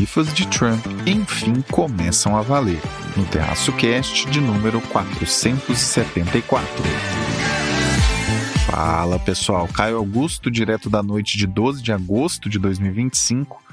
tarifas de Trump enfim começam a valer, no Terraço Cast de número 474. Fala pessoal, Caio Augusto, direto da noite de 12 de agosto de 2025,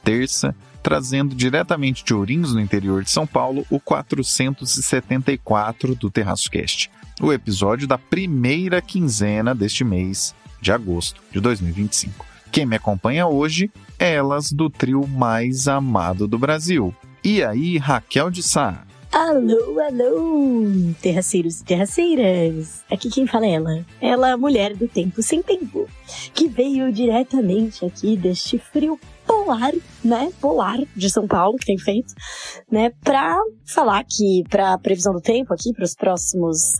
terça, trazendo diretamente de Ourinhos, no interior de São Paulo, o 474 do Terraço Cast, o episódio da primeira quinzena deste mês de agosto de 2025. Quem me acompanha hoje é elas do trio mais amado do Brasil. E aí, Raquel de Sá? Alô, alô, terraceiros e terraceiras. Aqui quem fala é ela. Ela, a mulher do tempo sem tempo, que veio diretamente aqui deste frio polar, né, polar de São Paulo, que tem feito, né, pra falar que pra previsão do tempo aqui, pros próximos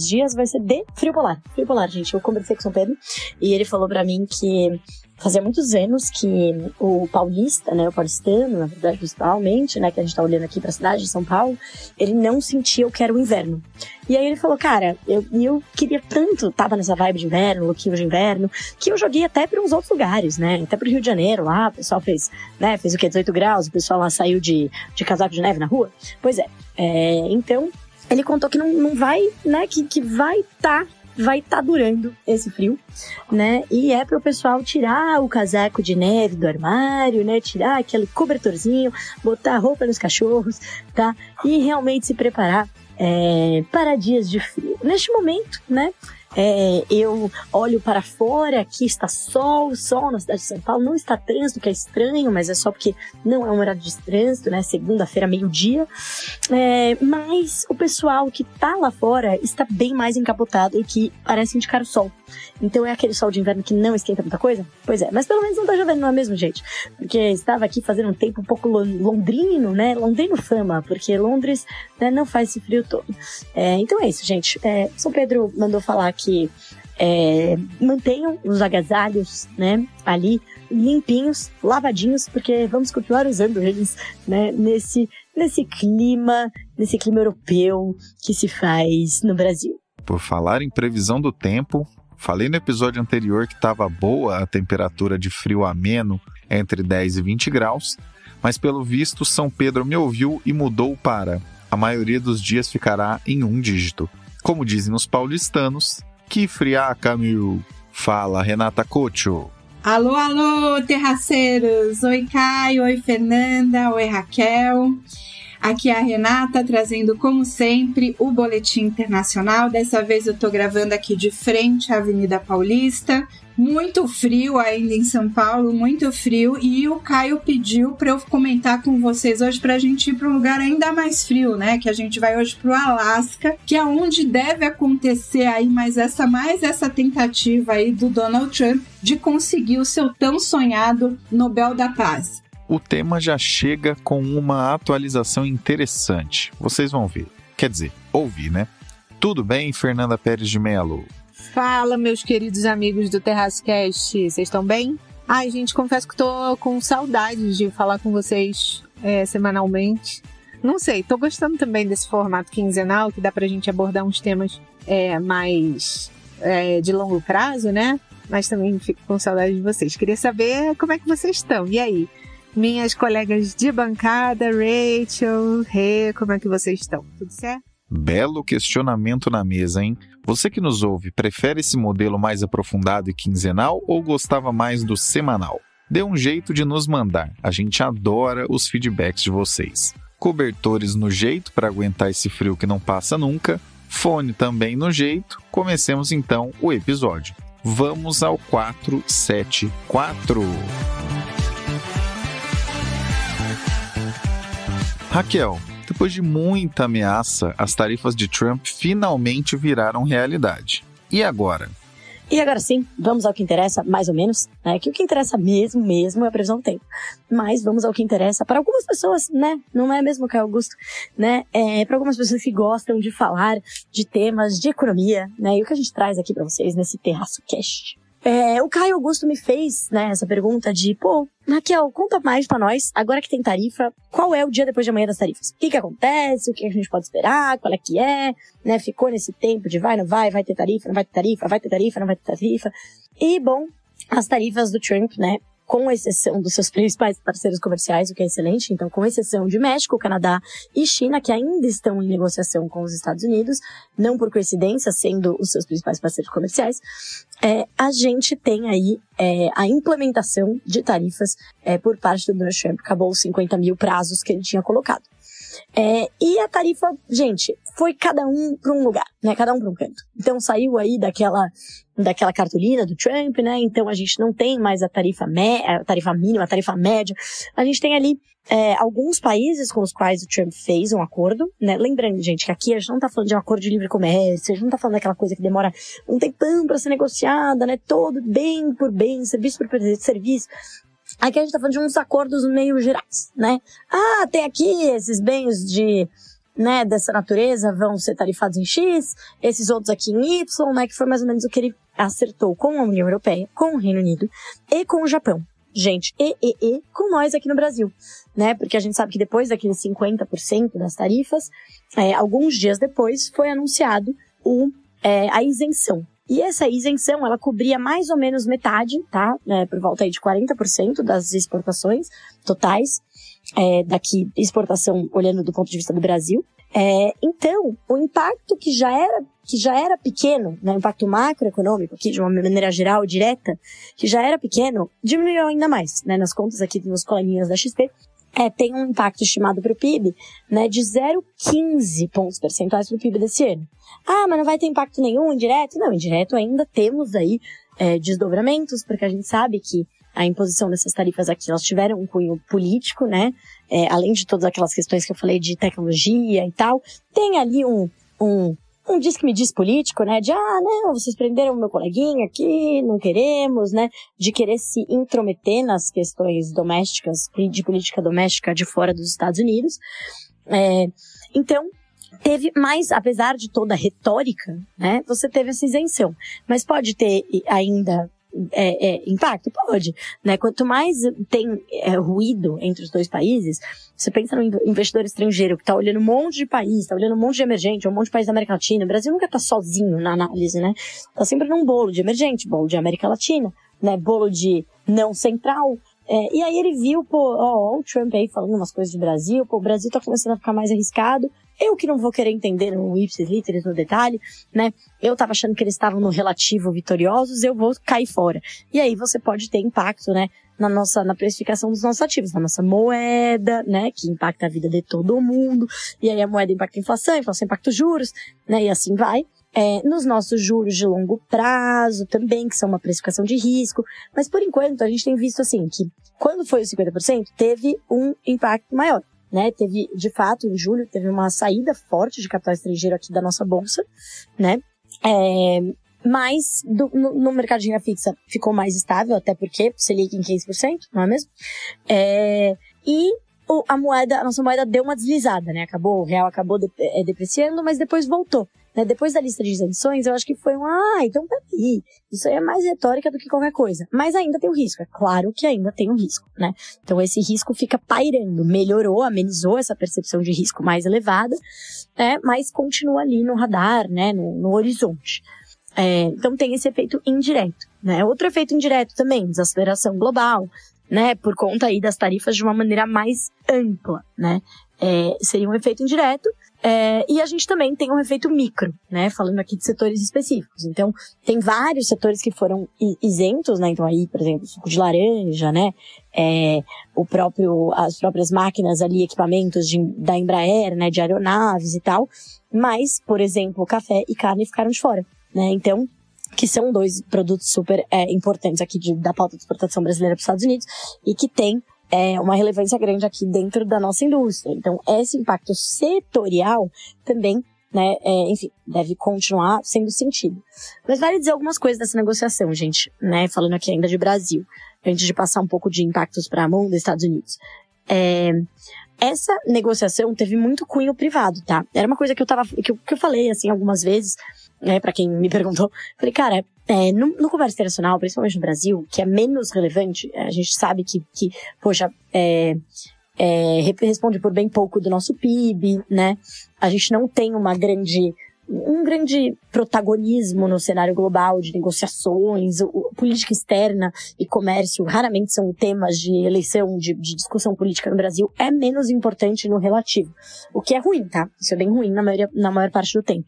dias, vai ser de frio polar, gente. Eu conversei com o São Pedro e ele falou pra mim que fazia muitos anos que o paulista, né, o paulistano, na verdade, principalmente, né, que a gente tá olhando aqui pra cidade de São Paulo, ele não sentia o que era o inverno. E aí ele falou, cara, eu queria tanto, tava nessa vibe de inverno, lookinho de inverno, que eu joguei até para uns outros lugares, né, até pro Rio de Janeiro lá, o pessoal fez o quê, 18 graus, o pessoal lá saiu de casaco de neve na rua. Pois é, então, ele contou que não vai, né, que vai tá durando esse frio, né? E é pro pessoal tirar o casaco de neve do armário, né? Tirar aquele cobertorzinho, botar a roupa nos cachorros, tá? E realmente se preparar para dias de frio. Neste momento, né? Eu olho para fora, aqui está sol na cidade de São Paulo, não está trânsito, que é estranho, mas é só porque não é um horário de trânsito, né, segunda-feira, meio-dia, mas o pessoal que tá lá fora está bem mais encapotado e que parece indicar o sol. Então é aquele sol de inverno que não esquenta muita coisa? Pois é, mas pelo menos não tá chovendo, não é mesmo, gente? Porque estava aqui fazendo um tempo um pouco londrino, né, londrino fama, porque Londres, né, não faz esse frio todo. Então é isso, gente. São Pedro mandou falar que mantenham os agasalhos, né, ali limpinhos, lavadinhos, porque vamos continuar usando eles, né, nesse clima europeu que se faz no Brasil. Por falar em previsão do tempo, falei no episódio anterior que estava boa a temperatura de frio ameno entre 10 e 20 graus, mas pelo visto São Pedro me ouviu e mudou para a maioria dos dias ficará em 1 dígito. Como dizem os paulistanos, que friaca, meu! Fala, Renata Cocho. Alô, alô, terraceiros! Oi, Caio, oi, Fernanda, oi, Raquel. Aqui é a Renata, trazendo, como sempre, o Boletim Internacional. Dessa vez eu tô gravando aqui de frente à Avenida Paulista. Muito frio ainda em São Paulo, muito frio. E o Caio pediu para eu comentar com vocês hoje pra gente ir para um lugar ainda mais frio, né? Que a gente vai hoje pro Alasca, que é onde deve acontecer aí mais essa tentativa aí do Donald Trump de conseguir o seu tão sonhado Nobel da Paz. O tema já chega com uma atualização interessante. Vocês vão ver. Quer dizer, ouvir, né? Tudo bem, Fernanda Pérez de Melo? Fala, meus queridos amigos do Terraço Cast. Vocês estão bem? Ai, gente, confesso que tô com saudades de falar com vocês semanalmente. Não sei, tô gostando também desse formato quinzenal, que dá pra gente abordar uns temas mais de longo prazo, né? Mas também fico com saudade de vocês. Queria saber como é que vocês estão. E aí? Minhas colegas de bancada, Rachel, Rê, como é que vocês estão? Tudo certo? Belo questionamento na mesa, hein? Você que nos ouve, prefere esse modelo mais aprofundado e quinzenal ou gostava mais do semanal? Dê um jeito de nos mandar, a gente adora os feedbacks de vocês. Cobertores no jeito para aguentar esse frio que não passa nunca, fone também no jeito. Comecemos então o episódio. Vamos ao 474. Raquel, depois de muita ameaça, as tarifas de Trump finalmente viraram realidade. E agora? E agora sim, vamos ao que interessa, mais ou menos, né? Que o que interessa mesmo é a previsão do tempo. Mas vamos ao que interessa para algumas pessoas, né? Não é mesmo, Caio Augusto, né? Para algumas pessoas que gostam de falar de temas de economia, né? E o que a gente traz aqui para vocês nesse Terraço Cast. O Caio Augusto me fez, né, essa pergunta de, Raquel, conta mais pra nós, agora que tem tarifa, qual é o dia depois de amanhã das tarifas? O que acontece? O que a gente pode esperar? Qual é que é? Né, ficou nesse tempo de vai, não vai ter tarifa, não vai ter tarifa, vai ter tarifa, não vai ter tarifa. E, bom, as tarifas do Trump, né, com exceção dos seus principais parceiros comerciais, o que é excelente. Então, com exceção de México, Canadá e China, que ainda estão em negociação com os Estados Unidos, não por coincidência, sendo os seus principais parceiros comerciais, a gente tem aí a implementação de tarifas por parte do Donald Trump. Acabou os 50 mil prazos que ele tinha colocado. E a tarifa, gente, foi cada um para um lugar, né? Cada um para um canto. Então saiu aí daquela cartolina do Trump, né? Então a gente não tem mais a tarifa mínima, a tarifa média. A gente tem ali alguns países com os quais o Trump fez um acordo, né? Lembrando, gente, que aqui a gente não tá falando de um acordo de livre comércio, a gente não tá falando daquela coisa que demora um tempão para ser negociada, né? Todo bem por bem, serviço por serviço. Aqui a gente tá falando de uns acordos meio gerais, né? Tem aqui esses bens dessa natureza vão ser tarifados em X, esses outros aqui em Y, né? Que foi mais ou menos o que ele acertou com a União Europeia, com o Reino Unido e com o Japão. Gente, com nós aqui no Brasil, né? Porque a gente sabe que depois daqueles 50% das tarifas, alguns dias depois foi anunciado a isenção. E essa isenção, ela cobria mais ou menos metade, tá? Por volta aí de 40% das exportações totais, daqui, exportação olhando do ponto de vista do Brasil. Então, o impacto que já era pequeno, né, o impacto macroeconômico aqui, de uma maneira geral, direta, que já era pequeno, diminuiu ainda mais, né? Nas contas aqui nos coleguinhas da XP, tem um impacto estimado para o PIB, né, de 0,15 pontos percentuais para o PIB desse ano. Mas não vai ter impacto nenhum indireto? Não, indireto ainda temos aí desdobramentos, porque a gente sabe que a imposição dessas tarifas aqui, elas tiveram um cunho político, né, além de todas aquelas questões que eu falei de tecnologia e tal, tem ali um diz-que-me-diz político, né, de, não, vocês prenderam o meu coleguinha aqui, não queremos, né, de querer se intrometer nas questões domésticas, de política doméstica de fora dos Estados Unidos. Então, teve mais, apesar de toda a retórica, né, você teve essa isenção. Mas pode ter ainda impacto? Pode, né? Quanto mais tem ruído entre os dois países, você pensa no investidor estrangeiro que está olhando um monte de país, está olhando um monte de emergente, um monte de país da América Latina. O Brasil nunca está sozinho na análise, né? Está sempre num bolo de emergente, bolo de América Latina, né? Bolo de não central. E aí ele viu, o Trump aí falando umas coisas de Brasil, o Brasil tá começando a ficar mais arriscado. Eu que não vou querer entender no ipsis literis, no detalhe, né? Eu tava achando que eles estavam no relativo vitoriosos, eu vou cair fora. E aí você pode ter impacto, né? Na precificação dos nossos ativos, na nossa moeda, né? Que impacta a vida de todo mundo. E aí a moeda impacta a inflação impacta os juros, né? E assim vai. Nos nossos juros de longo prazo também, que são uma precificação de risco. Mas por enquanto a gente tem visto assim que quando foi os 50%, teve um impacto maior, né? Teve, de fato, em julho, teve uma saída forte de capital estrangeiro aqui da nossa bolsa, né? Mas no mercado de renda fixa ficou mais estável, até porque Selic em 15%, não é mesmo? E a nossa moeda deu uma deslizada, né? O real acabou depreciando, mas depois voltou. Né? Depois da lista de isenções, eu acho que foi então peraí, isso aí é mais retórica do que qualquer coisa. Mas ainda tem o risco, é claro que ainda tem o risco, né? Então esse risco fica pairando, melhorou, amenizou essa percepção de risco mais elevada, mas continua ali no radar, né? No horizonte. Então tem esse efeito indireto, né? Outro efeito indireto também, desaceleração global, né? Por conta aí das tarifas de uma maneira mais ampla, né? Seria um efeito indireto. E a gente também tem um efeito micro, né? Falando aqui de setores específicos. Então, tem vários setores que foram isentos, né? Então aí, por exemplo, suco de laranja, né? As próprias máquinas ali, equipamentos da Embraer, né? De aeronaves e tal. Mas, por exemplo, café e carne ficaram de fora, né? Então, que são dois produtos super importantes aqui da pauta de exportação brasileira para os Estados Unidos e que tem uma relevância grande aqui dentro da nossa indústria. Então, esse impacto setorial também, né, enfim, deve continuar sendo sentido. Mas vale dizer algumas coisas dessa negociação, gente, né, falando aqui ainda de Brasil, antes de passar um pouco de impactos para a mão dos Estados Unidos. Essa negociação teve muito cunho privado, tá? Era uma coisa que eu falei, assim, algumas vezes, né, pra quem me perguntou. Falei, cara, no comércio internacional, principalmente no Brasil, que é menos relevante, a gente sabe que poxa, responde por bem pouco do nosso PIB, né? A gente não tem uma grande um grande protagonismo no cenário global de negociações, política externa e comércio raramente são temas de eleição, de discussão política no Brasil, é menos importante no relativo. O que é ruim, tá? Isso é bem ruim na maior parte do tempo.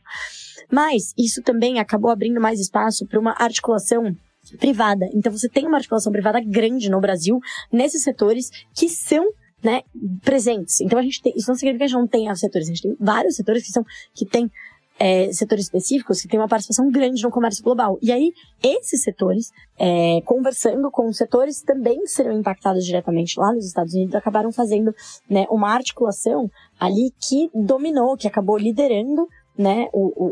Mas isso também acabou abrindo mais espaço para uma articulação privada. Então você tem uma articulação privada grande no Brasil, nesses setores que são, né, presentes. Então a gente tem, isso não significa que a gente não tenha setores, a gente tem vários setores que têm setores específicos que têm uma participação grande no comércio global. E aí, esses setores, conversando com os setores também serão impactados diretamente lá nos Estados Unidos, acabaram fazendo, né, uma articulação ali que dominou, que acabou liderando, né,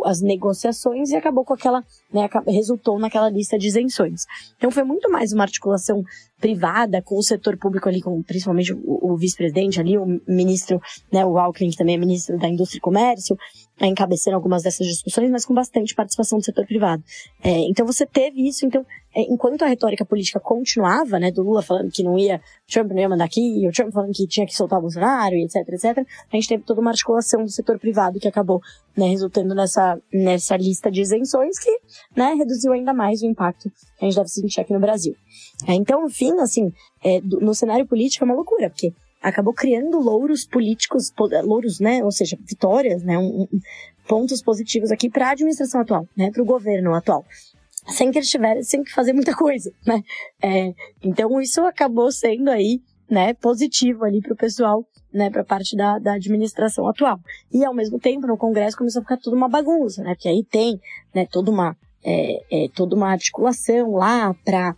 as negociações e acabou com aquela, né, resultou naquela lista de isenções. Então foi muito mais uma articulação privada com o setor público ali, com principalmente o vice-presidente ali, o ministro, né, o Alckmin, que também é ministro da Indústria e Comércio, encabeçando algumas dessas discussões, mas com bastante participação do setor privado. Então você teve isso, então, enquanto a retórica política continuava, né, do Lula falando que não ia, Trump não ia mandar aqui, o Trump falando que tinha que soltar o Bolsonaro, etc, a gente teve toda uma articulação do setor privado que acabou, né, resultando nessa lista de isenções que, né, reduziu ainda mais o impacto que a gente deve sentir aqui no Brasil. Então, no fim, assim, no cenário político é uma loucura, porque acabou criando louros políticos, louros, né, ou seja, vitórias, né, pontos positivos aqui para a administração atual, né, para o governo atual, sem que eles tivessem que fazer muita coisa, né. Então isso acabou sendo aí, né, positivo ali para o pessoal, né, para a parte da administração atual. E ao mesmo tempo no Congresso começou a ficar tudo uma bagunça, né, porque aí tem, né, toda uma articulação lá para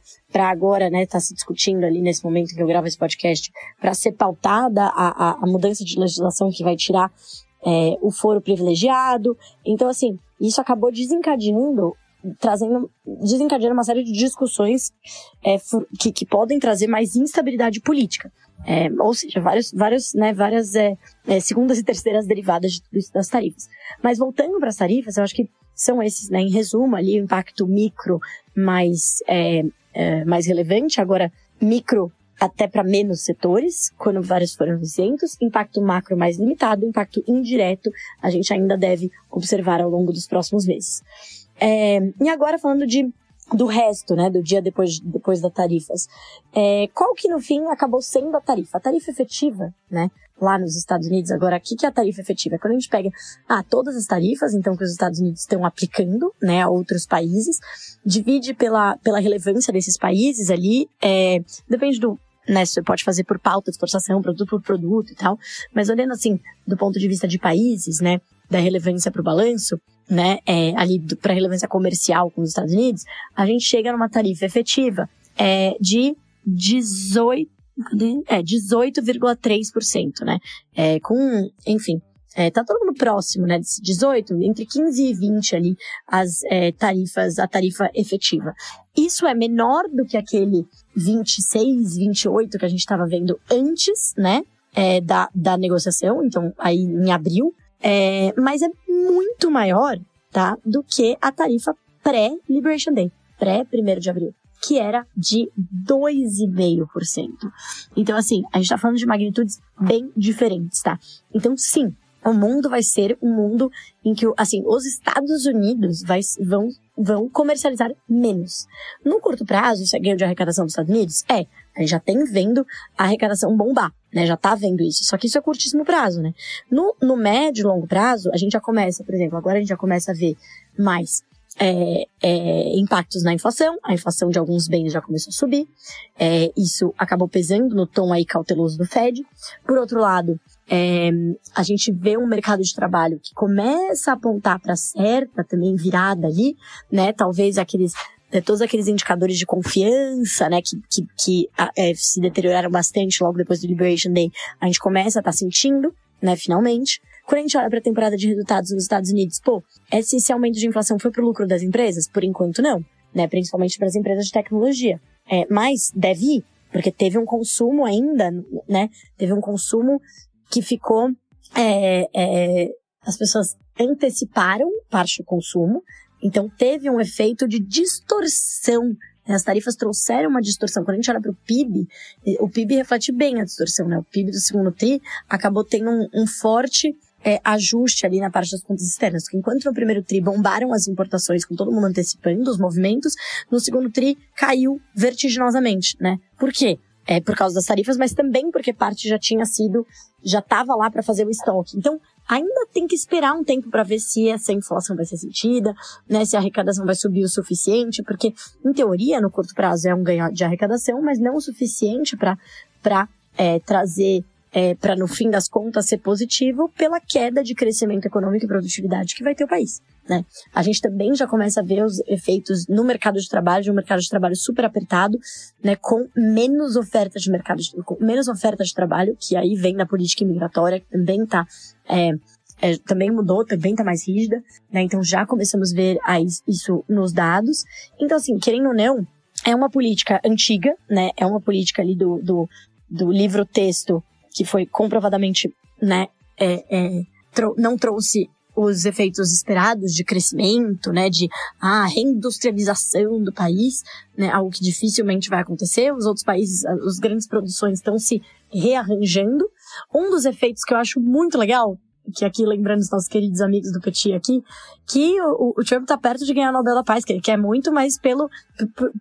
agora, né, tá se discutindo ali nesse momento que eu gravo esse podcast, para ser pautada a mudança de legislação que vai tirar o foro privilegiado. Então, assim, isso acabou desencadeando uma série de discussões que podem trazer mais instabilidade política. Ou seja, várias segundas e terceiras derivadas de tudo isso das tarifas. Mas voltando para as tarifas, eu acho que são esses, né, em resumo ali, o impacto micro mais relevante, agora micro até para menos setores, quando vários foram isentos, impacto macro mais limitado, impacto indireto a gente ainda deve observar ao longo dos próximos meses. E agora falando do resto, né, do dia depois das tarifas, qual que no fim acabou sendo a tarifa? A tarifa efetiva, né, lá nos Estados Unidos, agora, o que é a tarifa efetiva? É quando a gente pega todas as tarifas, então, que os Estados Unidos estão aplicando, né, a outros países, divide pela relevância desses países ali, depende né, você pode fazer por pauta de exportação, produto por produto e tal, mas olhando assim, do ponto de vista de países, né, da relevância para o balanço, né, ali para a relevância comercial com os Estados Unidos, a gente chega numa tarifa efetiva de 18,3%, né? Enfim, tá todo mundo próximo, né? Desse 18, entre 15 e 20 ali, a tarifa efetiva. Isso é menor do que aquele 26, 28 que a gente estava vendo antes, né? Da negociação, então, aí em abril, mas é muito maior, tá? Do que a tarifa pré-Liberation Day, pré-1º de abril, que era de 2,5%. Então, assim, a gente tá falando de magnitudes bem diferentes, tá? Então, sim, o mundo vai ser um mundo em que, assim, os Estados Unidos vão comercializar menos. No curto prazo, isso é ganho de arrecadação dos Estados Unidos? A gente já tem vendo a arrecadação bombar, né? Já tá vendo isso. Só que isso é curtíssimo prazo, né? No médio e longo prazo, a gente já começa, por exemplo, agora a gente já começa a ver mais impactos na inflação. A inflação de alguns bens já começou a subir. Isso acabou pesando no tom aí cauteloso do Fed. Por outro lado, a gente vê um mercado de trabalho que começa a apontar para certa também virada ali, né? Talvez todos aqueles indicadores de confiança, né, que se deterioraram bastante logo depois do Liberation Day, a gente começa a estar sentindo, né, finalmente. Quando a gente olha para a temporada de resultados nos Estados Unidos, esse aumento de inflação foi pro lucro das empresas? Por enquanto não, né, principalmente para as empresas de tecnologia. Mas deve ir, porque teve um consumo ainda, né, teve um consumo que ficou, as pessoas anteciparam parte do consumo, então teve um efeito de distorção. As tarifas trouxeram uma distorção. Quando a gente olha para o PIB reflete bem a distorção, né? O PIB do segundo TRI acabou tendo um forte ajuste ali na parte das contas externas. Porque enquanto no primeiro tri bombaram as importações, com todo mundo antecipando os movimentos, no segundo tri caiu vertiginosamente, né? Por quê? Por causa das tarifas, mas também porque parte já estava lá para fazer o estoque. Então, ainda tem que esperar um tempo para ver se essa inflação vai ser sentida, né? Se a arrecadação vai subir o suficiente, porque, em teoria, no curto prazo é um ganho de arrecadação, mas não o suficiente para trazer, para no fim das contas ser positivo pela queda de crescimento econômico e produtividade que vai ter o país, né? A gente também já começa a ver os efeitos no mercado de trabalho super apertado, né? Com menos oferta de trabalho, que aí vem da política imigratória, que também também mudou, também tá mais rígida, né? Então já começamos a ver isso nos dados. Então, assim, querendo ou não, é uma política antiga, né? É uma política ali do livro-texto que foi comprovadamente, né, não trouxe os efeitos esperados de crescimento, né, de reindustrialização do país, né, algo que dificilmente vai acontecer. Os outros países, as grandes produções estão se rearranjando. Um dos efeitos que eu acho muito legal, que aqui, lembrando os nossos queridos amigos do Petit aqui, que o Trump tá perto de ganhar o Nobel da Paz, que ele quer muito, mas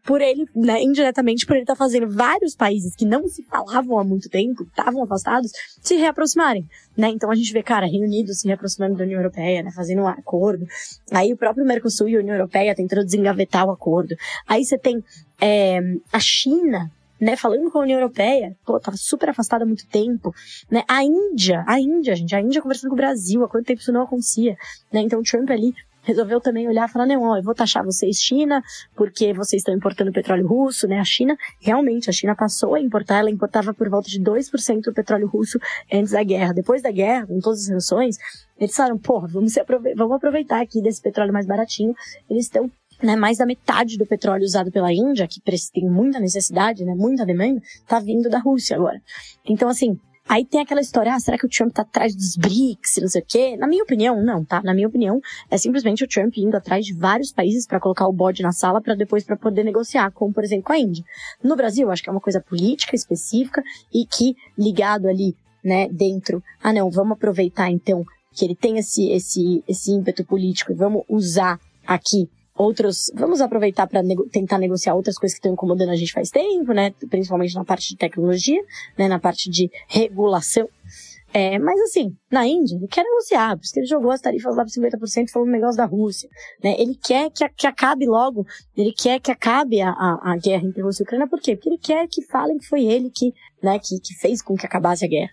por ele, né, indiretamente, por ele tá fazendo vários países que não se falavam há muito tempo, estavam afastados, se reaproximarem, né? Então a gente vê, cara, Reino Unido se reaproximando da União Europeia, né, fazendo um acordo. Aí o próprio Mercosul e a União Europeia tentando desengavetar o acordo. Aí você tem a China, né, falando com a União Europeia, tava super afastada há muito tempo, né, a Índia, conversando com o Brasil, há quanto tempo isso não acontecia, né, então o Trump ali resolveu também olhar e falar, não, eu vou taxar vocês, China, porque vocês estão importando petróleo russo, né, a China passou a importar, ela importava por volta de 2% do petróleo russo antes da guerra. Depois da guerra, com todas as sanções, eles falaram, vamos aproveitar aqui desse petróleo mais baratinho, eles estão, né, mais da metade do petróleo usado pela Índia, que tem muita necessidade, né, muita demanda, tá vindo da Rússia agora. Então, assim, aí tem aquela história, será que o Trump tá atrás dos BRICS, não sei o quê? Na minha opinião, não, tá? Na minha opinião, é simplesmente o Trump indo atrás de vários países para colocar o bode na sala para poder negociar, como, por exemplo, com a Índia. No Brasil, acho que é uma coisa política específica e que, ligado ali, né, dentro, vamos aproveitar, então, que ele tem esse ímpeto político e vamos usar aqui vamos aproveitar para tentar negociar outras coisas que estão incomodando a gente faz tempo, né? Principalmente na parte de tecnologia, né? Na parte de regulação. Mas assim, na Índia, ele quer negociar, por isso que ele jogou as tarifas lá por 50% falando negócio da Rússia, né? Ele quer que acabe logo, ele quer que acabe a guerra entre Rússia e Ucrânia, por quê? Porque ele quer que falem que foi ele que fez com que acabasse a guerra,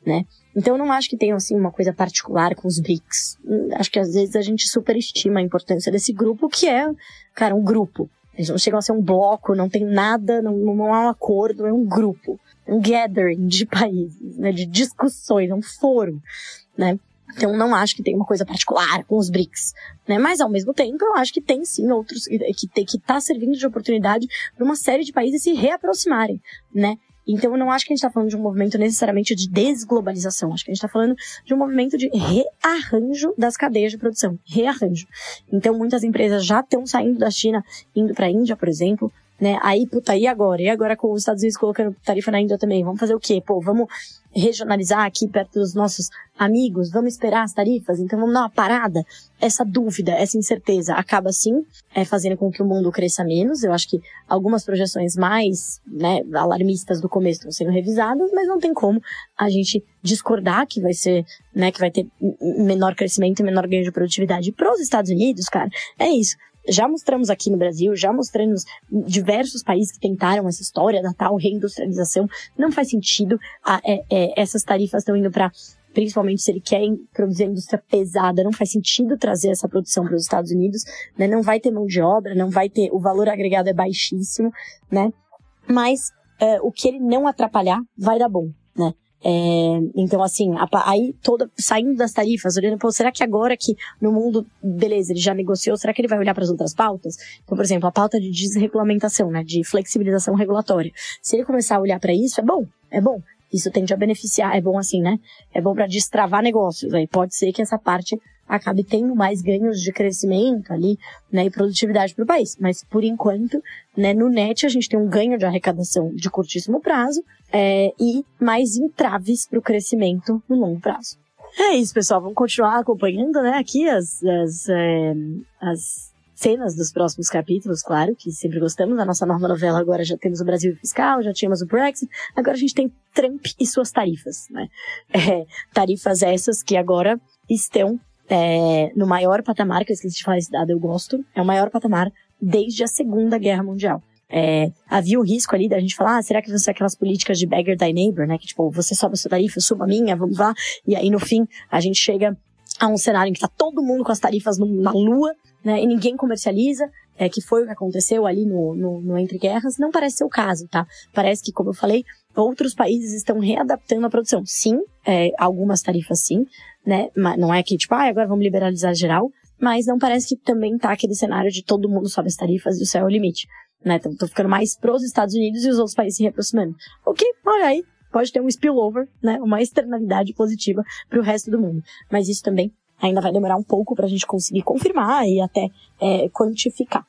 né? Então eu não acho que tenha, assim, uma coisa particular com os BRICS. Acho que às vezes a gente superestima a importância desse grupo, que é, cara, um grupo. Eles não chegam a ser um bloco, não tem nada, não há um acordo, é um grupo. Um gathering de países, né, de discussões, é um fórum, né. Então não acho que tem uma coisa particular com os BRICS, né, mas ao mesmo tempo eu acho que tem sim outros, que tá servindo de oportunidade para uma série de países se reaproximarem, né. Então eu não acho que a gente está falando de um movimento necessariamente de desglobalização, acho que a gente está falando de um movimento de rearranjo das cadeias de produção, rearranjo. Então muitas empresas já estão saindo da China, indo para a Índia, por exemplo, né? Aí, e agora? E agora com os Estados Unidos colocando tarifa na Índia também, vamos fazer o quê? Vamos regionalizar aqui perto dos nossos amigos, vamos esperar as tarifas, então vamos dar uma parada. Essa dúvida, essa incerteza acaba sim fazendo com que o mundo cresça menos. Eu acho que algumas projeções mais, né, alarmistas do começo estão sendo revisadas, mas não tem como a gente discordar que vai ser, né, que vai ter menor crescimento e menor ganho de produtividade. Para os Estados Unidos, cara, é isso. Já mostramos aqui no Brasil, já mostramos diversos países que tentaram essa história da tal reindustrialização. Não faz sentido. Essas tarifas estão indo para, principalmente se ele quer produzir a indústria pesada, não faz sentido trazer essa produção para os Estados Unidos, né? Não vai ter mão de obra, não vai ter, o valor agregado é baixíssimo, né? Mas o que ele não atrapalhar vai dar bom, né? Então assim, aí saindo das tarifas, olhando, será que agora que no mundo, beleza, ele já negociou, será que ele vai olhar para as outras pautas? Então, por exemplo, a pauta de desregulamentação, né, de flexibilização regulatória, se ele começar a olhar para isso, é bom, isso tende a beneficiar, é bom assim, né, é bom para destravar negócios, aí pode ser que essa parte acabe tendo mais ganhos de crescimento ali, né, e produtividade para o país. Mas, por enquanto, né, no net a gente tem um ganho de arrecadação de curtíssimo prazo e mais entraves para o crescimento no longo prazo. É isso, pessoal. Vamos continuar acompanhando, né, aqui as cenas dos próximos capítulos, claro, que sempre gostamos. A nossa nova novela agora já temos o Brasil fiscal, já tínhamos o Brexit, agora a gente tem Trump e suas tarifas, né? Tarifas essas que agora estão no maior patamar, que eu esqueci de falar esse dado, eu gosto, é o maior patamar desde a Segunda Guerra Mundial. Havia o risco ali da gente falar, será que vão ser aquelas políticas de beggar thy neighbor, né? Que tipo, você sobe a sua tarifa, eu subo a minha, vamos lá. E aí no fim, a gente chega a um cenário em que tá todo mundo com as tarifas na lua, né? E ninguém comercializa, que foi o que aconteceu ali no Entre Guerras. Não parece ser o caso, tá? Parece que, como eu falei, outros países estão readaptando a produção. Sim, algumas tarifas sim, né? Mas não é que tipo, agora vamos liberalizar geral, mas não parece que também tá aquele cenário de todo mundo sobe as tarifas e o céu é o limite, né? Então, tô ficando mais pros Estados Unidos e os outros países se reaproximando. O que, olha aí, pode ter um spillover, né? Uma externalidade positiva pro resto do mundo. Mas isso também ainda vai demorar um pouco pra gente conseguir confirmar e até quantificar.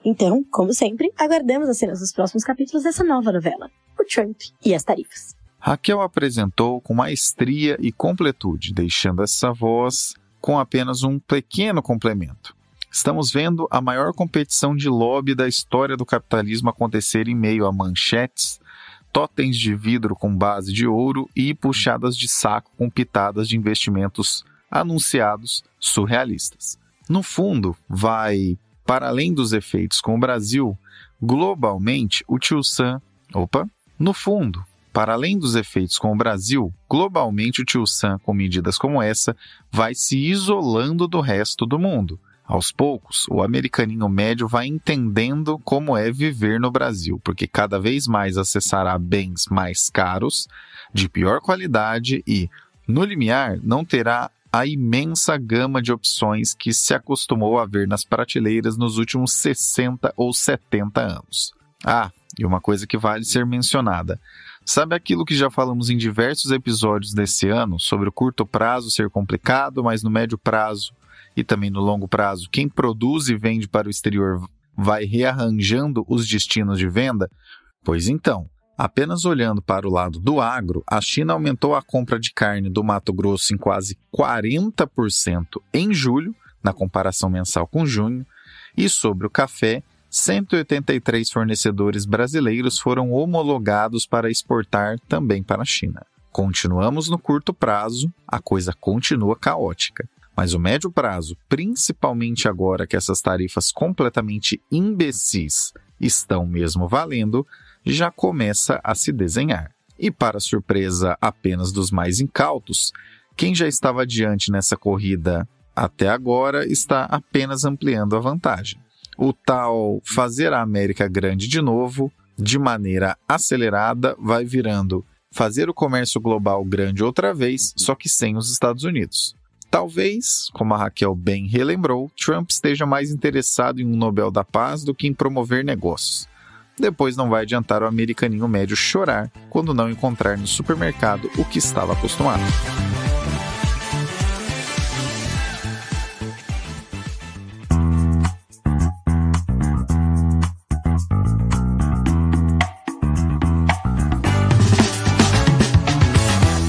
Então, como sempre, aguardamos as cenas dos próximos capítulos dessa nova novela, o Trump e as tarifas. Raquel apresentou com maestria e completude, deixando essa voz com apenas um pequeno complemento. Estamos vendo a maior competição de lobby da história do capitalismo acontecer em meio a manchetes, totens de vidro com base de ouro e puxadas de saco com pitadas de investimentos anunciados surrealistas. No fundo, vai, para além dos efeitos com o Brasil, globalmente o Tio Sam... No fundo, para além dos efeitos com o Brasil, globalmente o Tio Sam, com medidas como essa, vai se isolando do resto do mundo. Aos poucos, o americaninho médio vai entendendo como é viver no Brasil, porque cada vez mais acessará bens mais caros, de pior qualidade e, no limiar, não terá a imensa gama de opções que se acostumou a ver nas prateleiras nos últimos 60 ou 70 anos. E uma coisa que vale ser mencionada. Sabe aquilo que já falamos em diversos episódios desse ano, sobre o curto prazo ser complicado, mas no médio prazo e também no longo prazo, quem produz e vende para o exterior vai rearranjando os destinos de venda? Pois então, apenas olhando para o lado do agro, a China aumentou a compra de carne do Mato Grosso em quase 40% em julho, na comparação mensal com junho, e sobre o café, 183 fornecedores brasileiros foram homologados para exportar também para a China. Continuamos no curto prazo, a coisa continua caótica. Mas o médio prazo, principalmente agora que essas tarifas completamente imbecis estão mesmo valendo, já começa a se desenhar. E para surpresa apenas dos mais incautos, quem já estava adiante nessa corrida até agora está apenas ampliando a vantagem. O tal fazer a América grande de novo, de maneira acelerada, vai virando fazer o comércio global grande outra vez, só que sem os Estados Unidos. Talvez, como a Raquel bem relembrou, Trump esteja mais interessado em um Nobel da Paz do que em promover negócios. Depois não vai adiantar o americaninho médio chorar quando não encontrar no supermercado o que estava acostumado.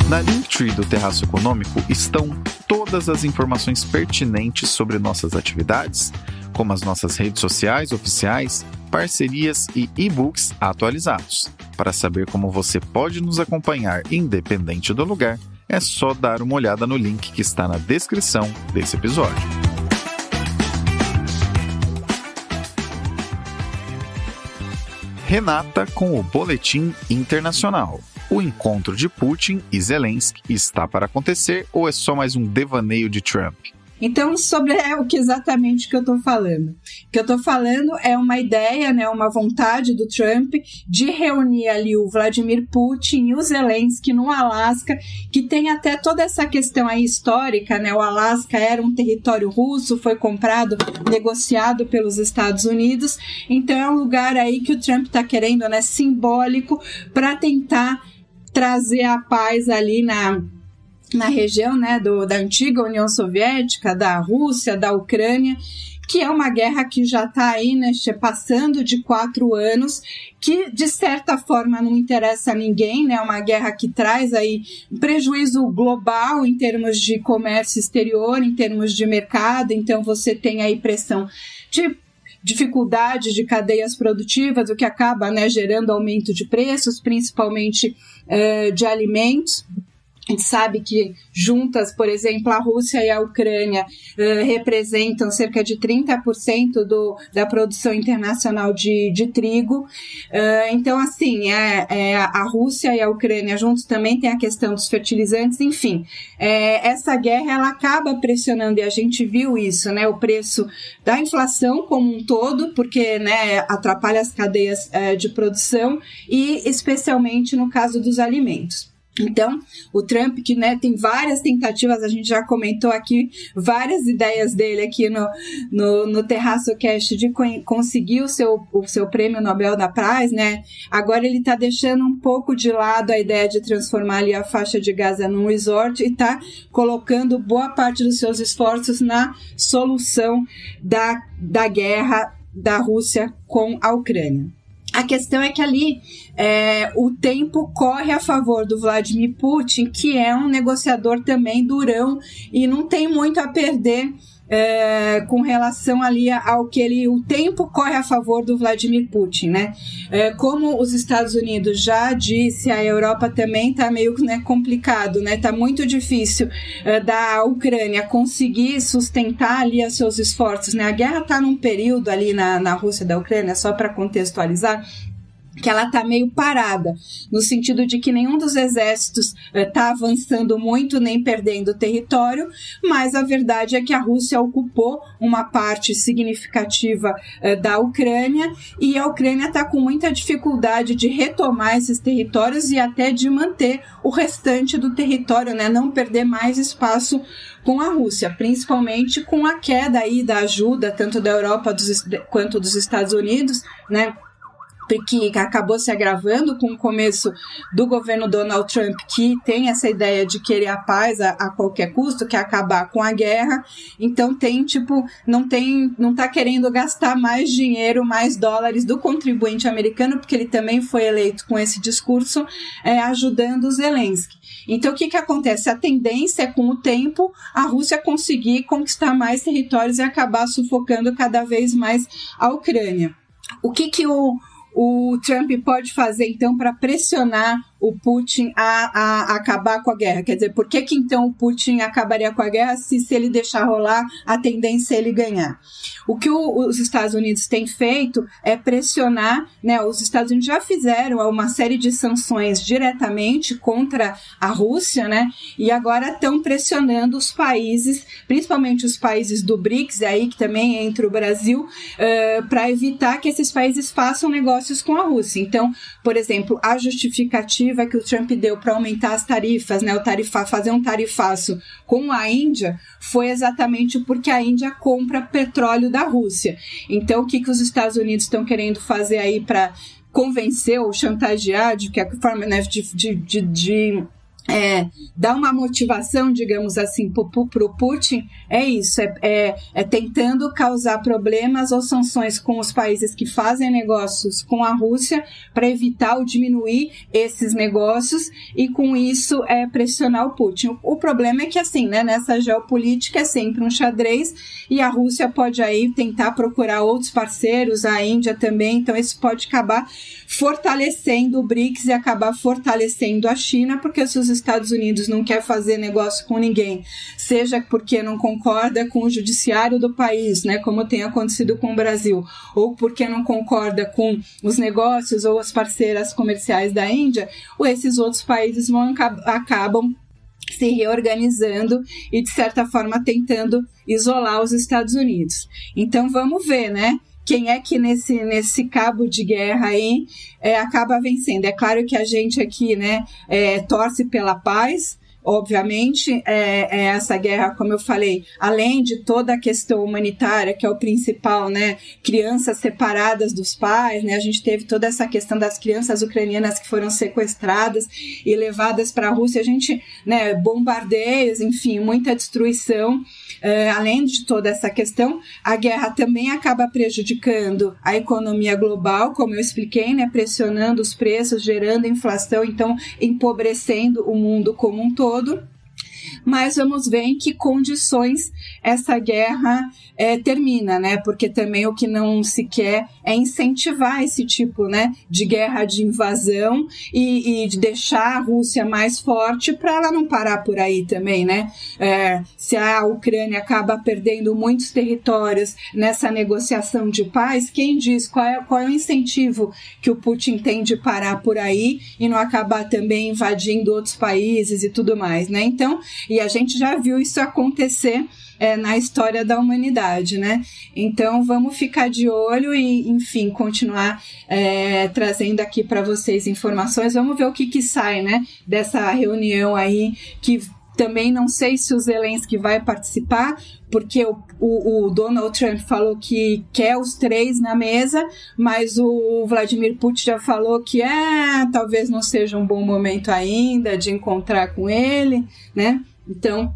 Na Linktree do Terraço Econômico estão todas as informações pertinentes sobre nossas atividades, como as nossas redes sociais oficiais, parcerias e e-books atualizados. Para saber como você pode nos acompanhar independente do lugar, é só dar uma olhada no link que está na descrição desse episódio. Renata com o Boletim Internacional. O encontro de Putin e Zelensky está para acontecer ou é só mais um devaneio de Trump? Então, sobre o que exatamente que eu estou falando. O que eu estou falando é uma ideia, né, uma vontade do Trump de reunir ali o Vladimir Putin e o Zelensky no Alasca, que tem até toda essa questão aí histórica, né? O Alasca era um território russo, foi comprado, negociado pelos Estados Unidos. Então, é um lugar aí que o Trump está querendo, né, simbólico, para tentar trazer a paz ali na região, né, da antiga União Soviética, da Rússia, da Ucrânia, que é uma guerra que já está aí, né, passando de 4 anos, que de certa forma não interessa a ninguém, né, uma guerra que traz aí um prejuízo global em termos de comércio exterior, em termos de mercado, então você tem aí pressão de dificuldade de cadeias produtivas, o que acaba, né, gerando aumento de preços, principalmente de alimentos. A gente sabe que juntas, por exemplo, a Rússia e a Ucrânia representam cerca de 30% da produção internacional de trigo. Então, assim, a Rússia e a Ucrânia juntos também tem a questão dos fertilizantes. Enfim, essa guerra ela acaba pressionando, e a gente viu isso, né, o preço da inflação como um todo, porque, né, atrapalha as cadeias de produção e especialmente no caso dos alimentos. Então, o Trump, que, né, tem várias tentativas, a gente já comentou aqui várias ideias dele aqui no TerraçoCast de conseguir o seu prêmio Nobel da Paz, né? Agora ele está deixando um pouco de lado a ideia de transformar ali a faixa de Gaza num resort e está colocando boa parte dos seus esforços na solução da guerra da Rússia com a Ucrânia. A questão é que ali o tempo corre a favor do Vladimir Putin, que é um negociador também durão e não tem muito a perder com relação ali ao que o tempo corre a favor do Vladimir Putin, né? Como os Estados Unidos já disse, a Europa também está meio, né, complicado, né? Tá muito difícil da Ucrânia conseguir sustentar ali os seus esforços, né? A guerra está num período ali na Rússia da Ucrânia, só para contextualizar, que ela está meio parada, no sentido de que nenhum dos exércitos está avançando muito nem perdendo território, mas a verdade é que a Rússia ocupou uma parte significativa da Ucrânia e a Ucrânia está com muita dificuldade de retomar esses territórios e até de manter o restante do território, né, não perder mais espaço com a Rússia, principalmente com a queda aí da ajuda tanto da Europa quanto dos Estados Unidos, né, que acabou se agravando com o começo do governo Donald Trump, que tem essa ideia de querer a paz a qualquer custo, que é acabar com a guerra. Então não tá querendo gastar mais dinheiro, mais dólares do contribuinte americano, porque ele também foi eleito com esse discurso, ajudando o Zelensky. Então, o que acontece? A tendência é, com o tempo, a Rússia conseguir conquistar mais territórios e acabar sufocando cada vez mais a Ucrânia. O que o Trump pode fazer, então, para pressionar o Putin a acabar com a guerra? Quer dizer, por que então o Putin acabaria com a guerra se ele deixar rolar, a tendência é ele ganhar? O que os Estados Unidos têm feito é pressionar, né? Os Estados Unidos já fizeram uma série de sanções diretamente contra a Rússia, né? E agora estão pressionando os países, principalmente os países do BRICS, aí que também entra o Brasil, para evitar que esses países façam negócios com a Rússia. Então, por exemplo, a justificativa que o Trump deu para aumentar as tarifas, né? Fazer um tarifaço com a Índia, foi exatamente porque a Índia compra petróleo da Rússia. Então, o que os Estados Unidos estão querendo fazer aí para convencer ou chantagear, de que a forma, né, de dar uma motivação, digamos assim, para o Putin, é isso, tentando causar problemas ou sanções com os países que fazem negócios com a Rússia para evitar ou diminuir esses negócios e, com isso, pressionar o Putin. O problema é que, assim, né, nessa geopolítica é sempre um xadrez e a Rússia pode aí tentar procurar outros parceiros, a Índia também, então isso pode acabar fortalecendo o BRICS e acabar fortalecendo a China, porque se os Estados Unidos não quer fazer negócio com ninguém, seja porque não concorda com o judiciário do país, né, como tem acontecido com o Brasil, ou porque não concorda com os negócios ou as parceiras comerciais da Índia, ou esses outros países acabam se reorganizando e, de certa forma, tentando isolar os Estados Unidos. Então, vamos ver, né? Quem é que nesse cabo de guerra aí acaba vencendo? É claro que a gente aqui, né, torce pela paz, obviamente, essa guerra, como eu falei, além de toda a questão humanitária, que é o principal, né, crianças separadas dos pais, né, a gente teve toda essa questão das crianças ucranianas que foram sequestradas e levadas para a Rússia, a gente, né, bombardeios, enfim, muita destruição. Além de toda essa questão, a guerra também acaba prejudicando a economia global, como eu expliquei, né, pressionando os preços, gerando inflação, então empobrecendo o mundo como um todo. Mas vamos ver em que condições essa guerra termina, né? Porque também o que não se quer é incentivar esse tipo, né, de guerra de invasão e de deixar a Rússia mais forte para ela não parar por aí também, né? Se a Ucrânia acaba perdendo muitos territórios nessa negociação de paz, quem diz qual é o incentivo que o Putin tem de parar por aí e não acabar também invadindo outros países e tudo mais, né? Então, e a gente já viu isso acontecer na história da humanidade, né? Então, vamos ficar de olho e, enfim, continuar trazendo aqui para vocês informações. Vamos ver o que sai, né, dessa reunião aí, que também não sei se o Zelensky vai participar, porque o Donald Trump falou que quer os 3 na mesa, mas o Vladimir Putin já falou que talvez não seja um bom momento ainda de encontrar com ele, né? Então,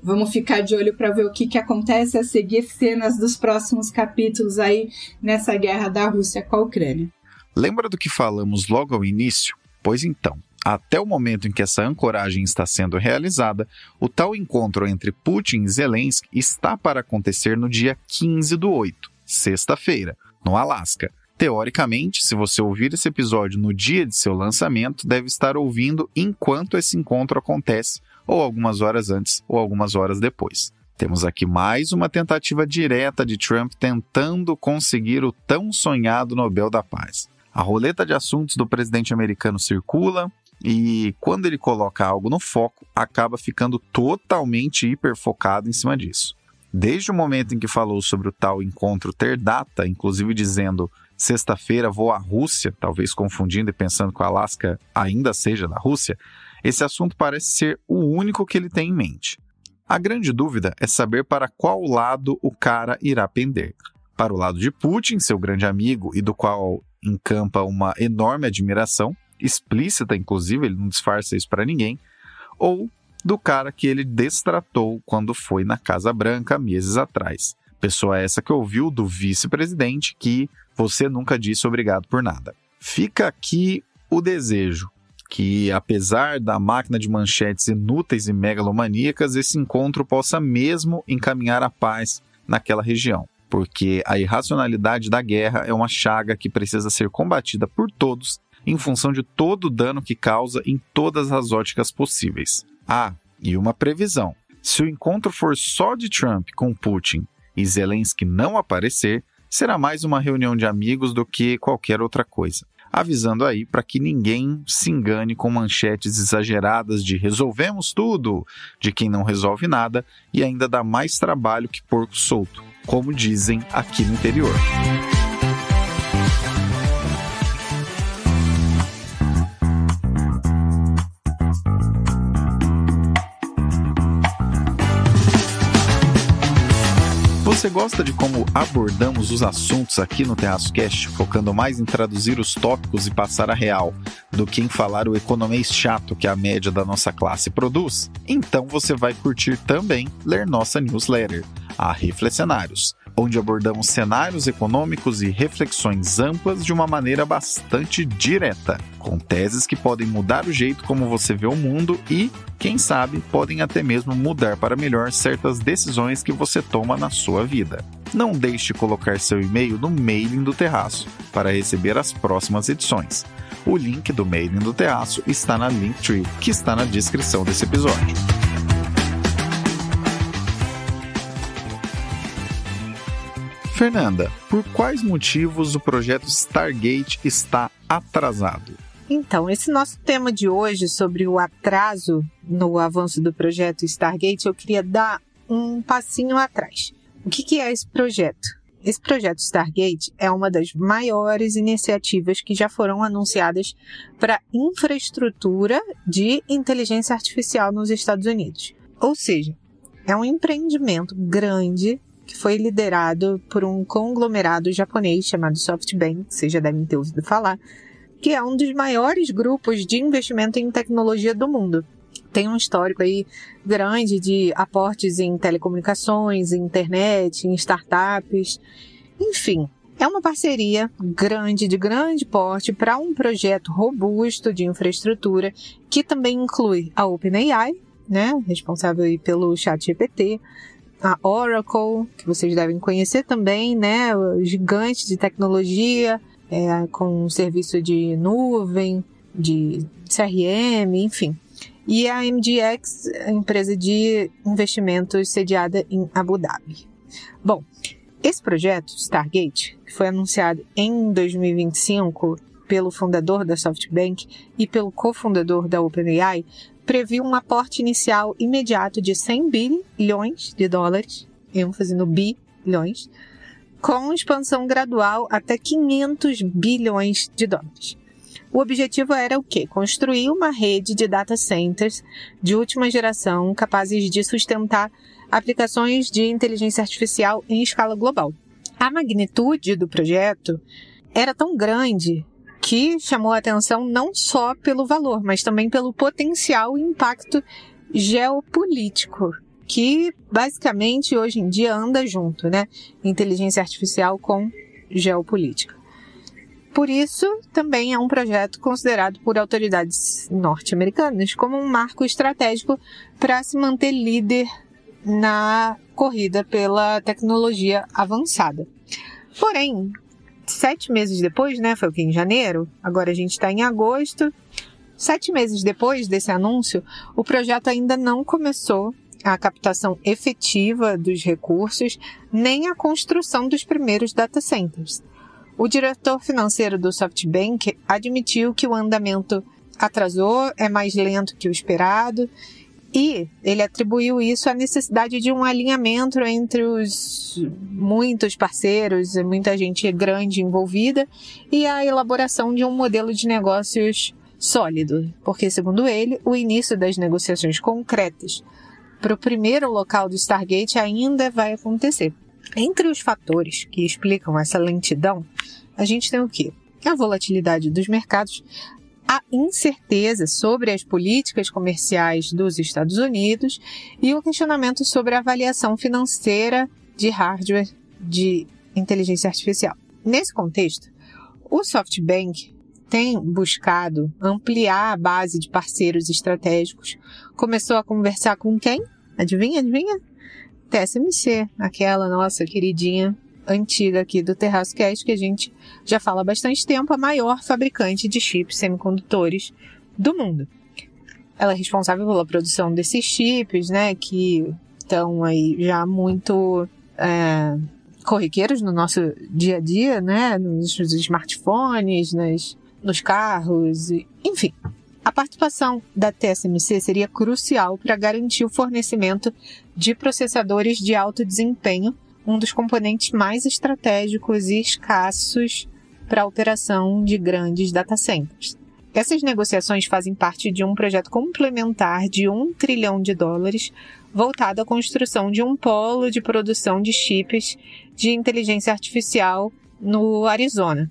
vamos ficar de olho para ver o que acontece a seguir, cenas dos próximos capítulos aí nessa guerra da Rússia com a Ucrânia. Lembra do que falamos logo ao início? Pois então, até o momento em que essa ancoragem está sendo realizada, o tal encontro entre Putin e Zelensky está para acontecer no dia 15/8, sexta-feira, no Alasca. Teoricamente, se você ouvir esse episódio no dia de seu lançamento, deve estar ouvindo enquanto esse encontro acontece, ou algumas horas antes ou algumas horas depois. Temos aqui mais uma tentativa direta de Trump tentando conseguir o tão sonhado Nobel da Paz. A roleta de assuntos do presidente americano circula e, quando ele coloca algo no foco, acaba ficando totalmente hiperfocado em cima disso. Desde o momento em que falou sobre o tal encontro ter data, inclusive dizendo sexta-feira vou à Rússia, talvez confundindo e pensando que o Alasca ainda seja da Rússia, esse assunto parece ser o único que ele tem em mente. A grande dúvida é saber para qual lado o cara irá pender. Para o lado de Putin, seu grande amigo e do qual encampa uma enorme admiração, explícita inclusive, ele não disfarça isso para ninguém, ou do cara que ele destratou quando foi na Casa Branca meses atrás. Pessoa essa que ouviu do vice-presidente que você nunca disse obrigado por nada. Fica aqui o desejo que, apesar da máquina de manchetes inúteis e megalomaníacas, esse encontro possa mesmo encaminhar a paz naquela região, porque a irracionalidade da guerra é uma chaga que precisa ser combatida por todos em função de todo o dano que causa em todas as óticas possíveis. E uma previsão: se o encontro for só de Trump com Putin e Zelensky não aparecer, será mais uma reunião de amigos do que qualquer outra coisa. Avisando aí para que ninguém se engane com manchetes exageradas de resolvemos tudo, de quem não resolve nada e ainda dá mais trabalho que porco solto, como dizem aqui no interior. Você gosta de como abordamos os assuntos aqui no TerraçoCast, focando mais em traduzir os tópicos e passar a real, do que em falar o economês chato que a média da nossa classe produz? Então você vai curtir também ler nossa newsletter, a Reflexionários, onde abordamos cenários econômicos e reflexões amplas de uma maneira bastante direta, com teses que podem mudar o jeito como você vê o mundo e, quem sabe, podem até mesmo mudar para melhor certas decisões que você toma na sua vida. Não deixe de colocar seu e-mail no mailing do Terraço para receber as próximas edições. O link do mailing do Terraço está na Linktree, que está na descrição desse episódio. Fernanda, por quais motivos o projeto Stargate está atrasado? Então, esse nosso tema de hoje sobre o atraso no avanço do projeto Stargate, eu queria dar um passinho atrás. O que é esse projeto? esse projeto Stargate é uma das maiores iniciativas que já foram anunciadas para infraestrutura de inteligência artificial nos Estados Unidos. Ou seja, é um empreendimento grande que foi liderado por um conglomerado japonês chamado SoftBank, vocês já devem ter ouvido falar, que é um dos maiores grupos de investimento em tecnologia do mundo. Tem um histórico aí grande de aportes em telecomunicações, em internet, em startups. Enfim, é uma parceria grande, de grande porte, para um projeto robusto de infraestrutura que também inclui a OpenAI, né, responsável aí pelo ChatGPT, a Oracle, que vocês devem conhecer também, né, o gigante de tecnologia, com serviço de nuvem, de CRM, enfim. E a MGX, a empresa de investimentos sediada em Abu Dhabi. Bom, esse projeto, Stargate, que foi anunciado em 2025 pelo fundador da SoftBank e pelo cofundador da OpenAI, previu um aporte inicial imediato de 100 bilhões de dólares, ênfase no bilhões, com expansão gradual até 500 bilhões de dólares. O objetivo era o quê? Construir uma rede de data centers de última geração capazes de sustentar aplicações de inteligência artificial em escala global. A magnitude do projeto era tão grande que chamou a atenção não só pelo valor, mas também pelo potencial impacto geopolítico, que basicamente hoje em dia anda junto, né? Inteligência artificial com geopolítica. Por isso, também é um projeto considerado por autoridades norte-americanas como um marco estratégico para se manter líder na corrida pela tecnologia avançada. Porém, 7 meses depois, né, foi o que, em janeiro, agora a gente está em agosto, 7 meses depois desse anúncio, o projeto ainda não começou a captação efetiva dos recursos, nem a construção dos primeiros data centers. O diretor financeiro do SoftBank admitiu que o andamento atrasou, é mais lento que o esperado, e ele atribuiu isso à necessidade de um alinhamento entre os muitos parceiros, muita gente grande envolvida, e a elaboração de um modelo de negócios sólido, porque, segundo ele, o início das negociações concretas para o primeiro local do Stargate ainda vai acontecer. Entre os fatores que explicam essa lentidão, a gente tem o quê? A volatilidade dos mercados, a incerteza sobre as políticas comerciais dos Estados Unidos e o questionamento sobre a avaliação financeira de hardware de inteligência artificial. Nesse contexto, o SoftBank tem buscado ampliar a base de parceiros estratégicos. Começou a conversar com quem? Adivinha? TSMC, aquela nossa queridinha antiga aqui do TerraceCast, que a gente já fala há bastante tempo, a maior fabricante de chips semicondutores do mundo. Ela é responsável pela produção desses chips, né, que estão aí já muito corriqueiros no nosso dia a dia, né, nos smartphones, nos carros, enfim. A participação da TSMC seria crucial para garantir o fornecimento de processadores de alto desempenho, um dos componentes mais estratégicos e escassos para a operação de grandes data centers. Essas negociações fazem parte de um projeto complementar de $1 trilhão voltado à construção de um polo de produção de chips de inteligência artificial no Arizona.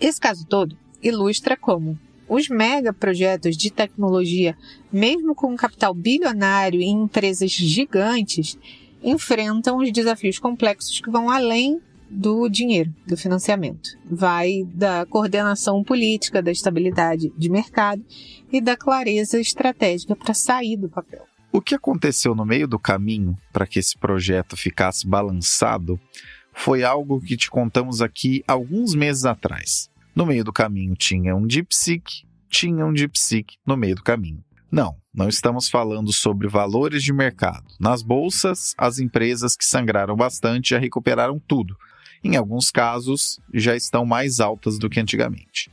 Esse caso todo ilustra como os megaprojetos de tecnologia, mesmo com um capital bilionário em empresas gigantes, enfrentam os desafios complexos que vão além do dinheiro, do financiamento. Vai da coordenação política, da estabilidade de mercado e da clareza estratégica para sair do papel. O que aconteceu no meio do caminho para que esse projeto ficasse balançado foi algo que te contamos aqui alguns meses atrás. No meio do caminho tinha um DeepSeek no meio do caminho. Não estamos falando sobre valores de mercado. Nas bolsas, as empresas que sangraram bastante já recuperaram tudo. Em alguns casos, já estão mais altas do que antigamente.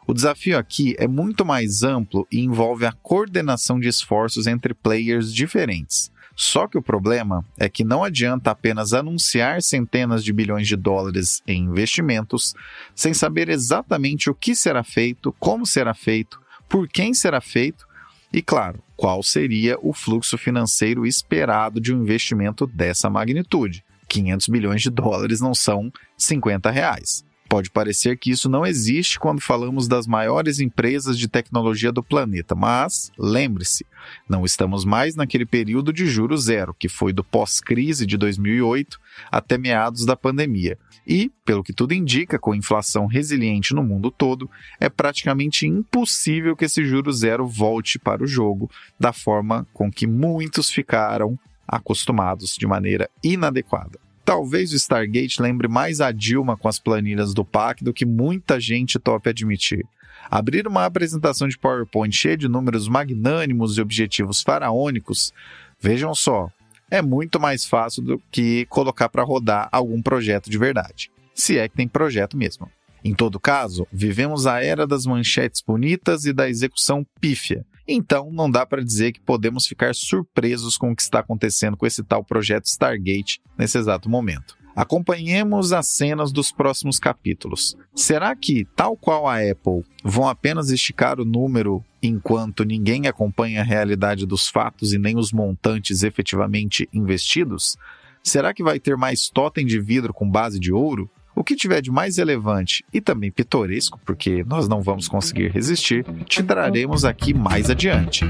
O desafio aqui é muito mais amplo e envolve a coordenação de esforços entre players diferentes. Só que o problema é que não adianta apenas anunciar centenas de bilhões de dólares em investimentos sem saber exatamente o que será feito, como será feito, por quem será feito e, claro, qual seria o fluxo financeiro esperado de um investimento dessa magnitude. 500 bilhões de dólares não são R$50. Pode parecer que isso não existe quando falamos das maiores empresas de tecnologia do planeta, mas lembre-se, não estamos mais naquele período de juros zero, que foi do pós-crise de 2008 até meados da pandemia. E, pelo que tudo indica, com inflação resiliente no mundo todo, é praticamente impossível que esse juro zero volte para o jogo da forma com que muitos ficaram acostumados de maneira inadequada. Talvez o Stargate lembre mais a Dilma com as planilhas do PAC do que muita gente tope admitir. Abrir uma apresentação de PowerPoint cheia de números magnânimos e objetivos faraônicos, vejam só, é muito mais fácil do que colocar para rodar algum projeto de verdade. Se é que tem projeto mesmo. Em todo caso, vivemos a era das manchetes bonitas e da execução pífia. Então, não dá para dizer que podemos ficar surpresos com o que está acontecendo com esse tal projeto Stargate nesse exato momento. Acompanhemos as cenas dos próximos capítulos. Será que, tal qual a Apple, vão apenas esticar o número enquanto ninguém acompanha a realidade dos fatos e nem os montantes efetivamente investidos? Será que vai ter mais totem de vidro com base de ouro? O que tiver de mais relevante e também pitoresco, porque nós não vamos conseguir resistir, te traremos aqui mais adiante.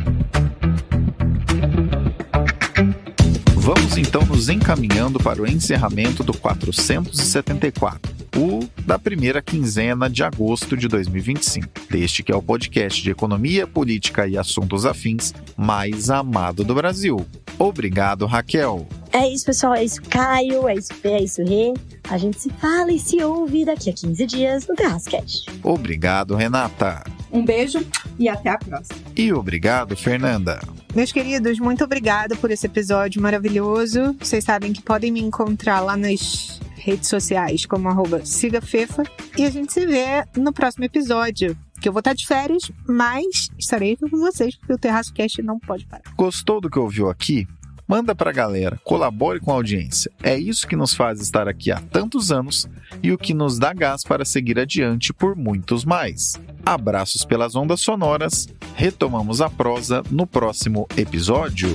Vamos então nos encaminhando para o encerramento do 474, o da primeira quinzena de agosto de 2025. Deste que é o podcast de economia, política e assuntos afins mais amado do Brasil. Obrigado, Raquel. É isso, pessoal. É isso, Caio. É isso, Fê. É isso, Rê. A gente se fala e se ouve daqui a 15 dias no Terrascast. Obrigado, Renata. Um beijo e até a próxima. E obrigado, Fernanda. Meus queridos, muito obrigada por esse episódio maravilhoso. Vocês sabem que podem me encontrar lá nas redes sociais como @sigafefa. E a gente se vê no próximo episódio, que eu vou estar de férias, mas estarei com vocês, porque o Terrascast não pode parar. Gostou do que ouviu aqui? Manda pra galera, colabore com a audiência. É isso que nos faz estar aqui há tantos anos e o que nos dá gás para seguir adiante por muitos mais. Abraços pelas ondas sonoras. Retomamos a prosa no próximo episódio.